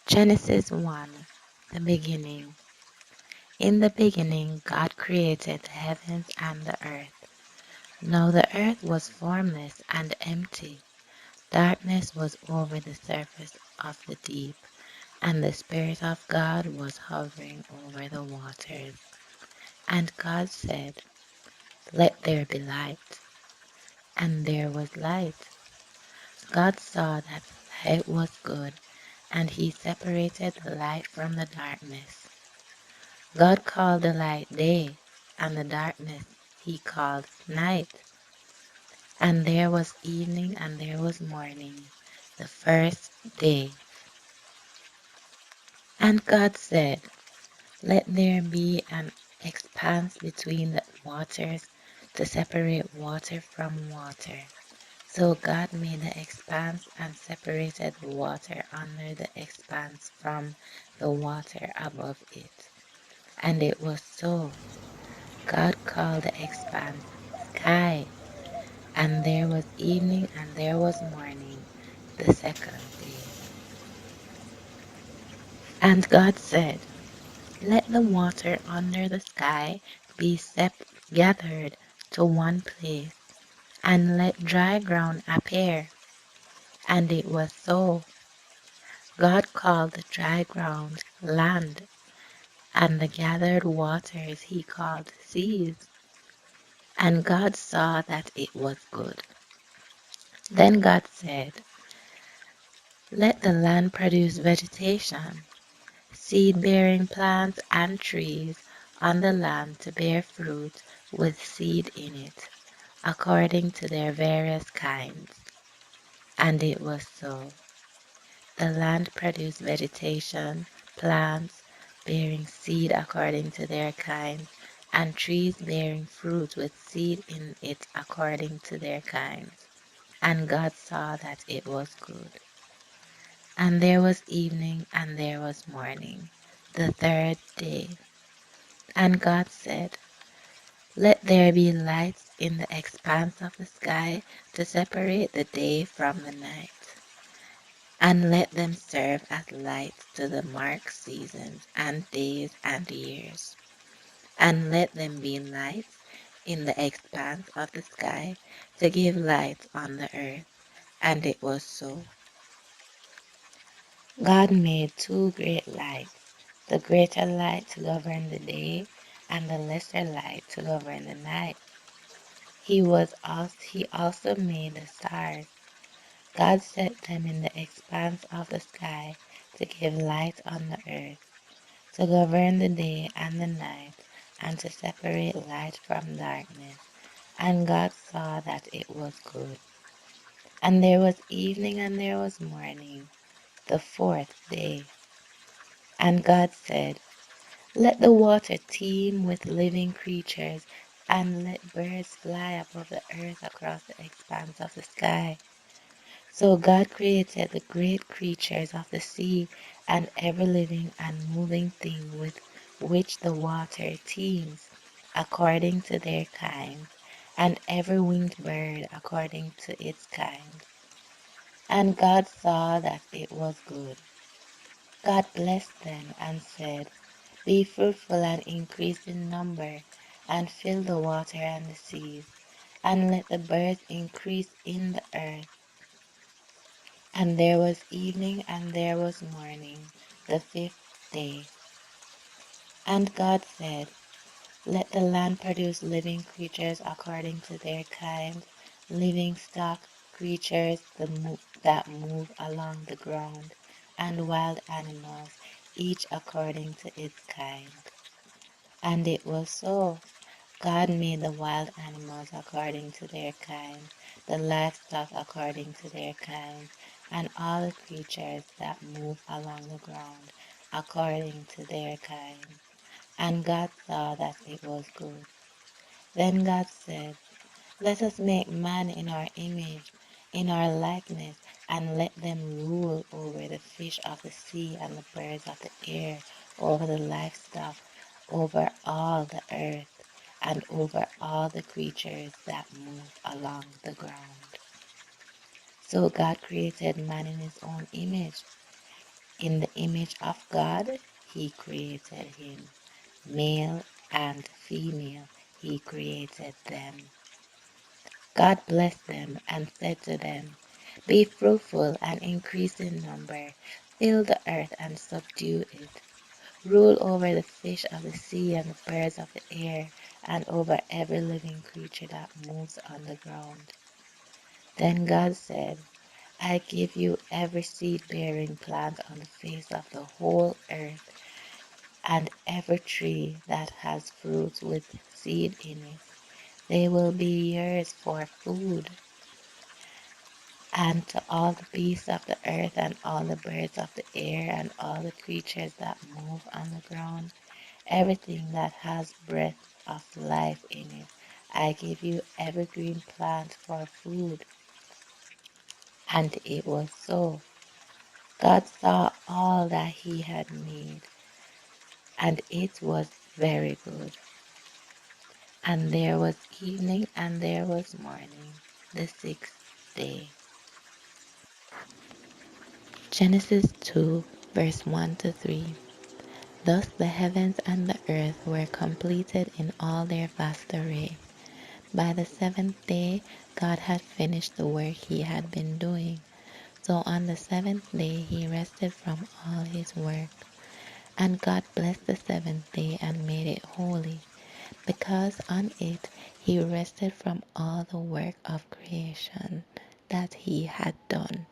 Genesis 1. The beginning. In the beginning, God created the heavens and the earth. Now the earth was formless and empty. Darkness was over the surface of the deep, and the Spirit of God was hovering over the waters. And God said, "Let there be light." And there was light. God saw that the light was good, and He separated the light from the darkness. God called the light day, and the darkness He called night. And there was evening and there was morning, the first day. And God said, "Let there be an expanse between the waters to separate water from water." So God made the expanse and separated the water under the expanse from the water above it. And it was so. God called the expanse sky. And there was evening and there was morning, the second day. And God said, "Let the water under the sky be gathered to one place, and let dry ground appear." And it was so. God called the dry ground land, and the gathered waters He called seas. And God saw that it was good. Then God said, "Let the land produce vegetation, seed-bearing plants and trees on the land to bear fruit with seed in it, according to their various kinds." And it was so. The land produced vegetation, plants bearing seed according to their kinds, and trees bearing fruit with seed in it according to their kinds. And God saw that it was good. And there was evening and there was morning, the third day. And God said, "Let there be lights in the expanse of the sky to separate the day from the night, and let them serve as lights to the mark seasons and days and years. And let them be lights in the expanse of the sky to give light on the earth." And it was so. God made two great lights, the greater light to govern the day, and the lesser light to govern the night. He also made the stars. God set them in the expanse of the sky to give light on the earth, to govern the day and the night, and to separate light from darkness. And God saw that it was good. And there was evening and there was morning, the fourth day. And God said, "Let the water teem with living creatures, and let birds fly above the earth across the expanse of the sky." So God created the great creatures of the sea and every living and moving thing with which the water teems, according to their kind, and every winged bird according to its kind. And God saw that it was good. God blessed them and said, "Be fruitful and increase in number, and fill the water and the seas, and let the birds increase in the earth." And there was evening and there was morning, the fifth day. And God said, "Let the land produce living creatures according to their kinds, living stock, creatures that move along the ground, and wild animals, each according to its kind." And it was so. God made the wild animals according to their kind, the livestock according to their kind, and all the creatures that move along the ground according to their kind. And God saw that it was good. Then God said, "Let us make man in our image, in our likeness, and let them rule over the fish of the sea and the birds of the air, over the livestock, over all the earth, and over all the creatures that move along the ground." So God created man in his own image. In the image of God, he created him. Male and female, he created them. God blessed them and said to them, be fruitful and increase in number, fill the earth and subdue it. Rule over the fish of the sea and the birds of the air, and over every living creature that moves on the ground. Then God said, I give you every seed-bearing plant on the face of the whole earth, and every tree that has fruit with seed in it. They will be yours for food. And to all the beasts of the earth, and all the birds of the air, and all the creatures that move on the ground, everything that has breath of life in it, I give you every green plant for food. And it was so. God saw all that he had made, and it was very good. And there was evening and there was morning, the sixth day. Genesis 2, verse 1 to 3. Thus the heavens and the earth were completed in all their vast array. By the seventh day, God had finished the work he had been doing. So on the seventh day, he rested from all his work. And God blessed the seventh day and made it holy, because on it he rested from all the work of creation that he had done.